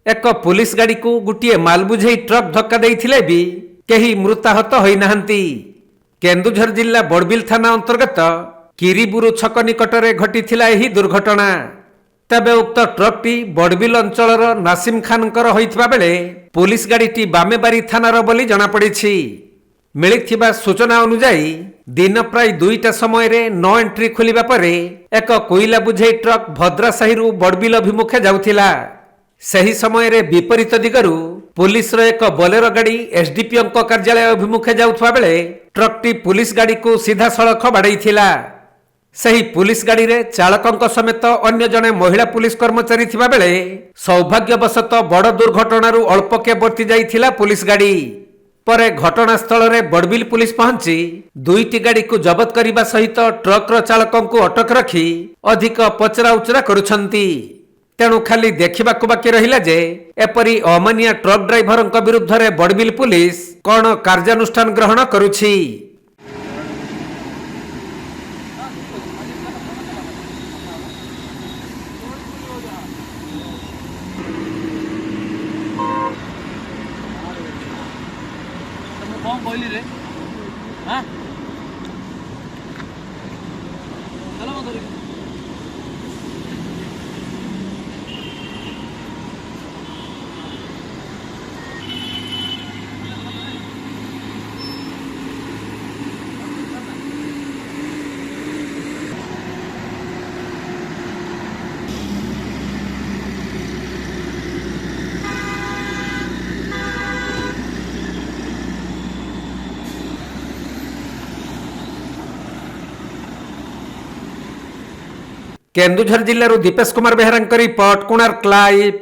एक पुलिस गाड़ी को गोटे मालबुझे ट्रक धक्का देइथिले भी केही मृताहत होई नाहंती। केन्दुझर जिला बड़बिल थाना अंतर्गत किरीबुरु छक निकटरे घटिथिला एही दुर्घटना। तबे उक्त ट्रकटी बड़बिल अंचलर नासिम खानकर होइथिबा बेले पुलिस गाड़ीटी बामेबारी थानार बोली जणा पड़िछि। मिलिथिबा सूचना अनुसार दिन प्राय 2टा समय रे नो एंट्री खोलिबा परे एक कोइला बुझे ट्रक भद्रासाहीरु बड़बिल अभिमुखे जाउथिला। सही समय रे विपरीत दिगरु पुलिस रो एक बोलेरो गाड़ी एसडीपीओ कार्यालय अभिमुखे जाउथवा बेले ट्रकटी पुलिस गाड़ी को सीधा सड़क बाड़ैथिला। सही पुलिस गाड़ी रे चालकंक समेत अन्य जने महिला पुलिस कर्मचारी थिबा बेले सौभाग्यवशत बड़ दुर्घटनारू अल्पके बर्ती जाइथिला पुलिस गाड़ी। परे घटनास्थल रे बड़बिल पुलिस पहुंची 2टी गाड़ी को जबत करने सहित ट्रक रो चालकों को अटक रखी अधिक पचरा उचरा करुछंती। तेणु खाली देखा बाकी रहिला जे एपरी अमानिया ट्रक ड्राइवर विरुद्ध रे बड़बिल पुलिस कौन कार्यानुष्ठान ग्रहण करुछि। कौन बोली रे हाँ चलो मत केन्दुझर जिल्लारू दीपेश कुमार बेहरा रिपोर्ट कोणार्क लाइव।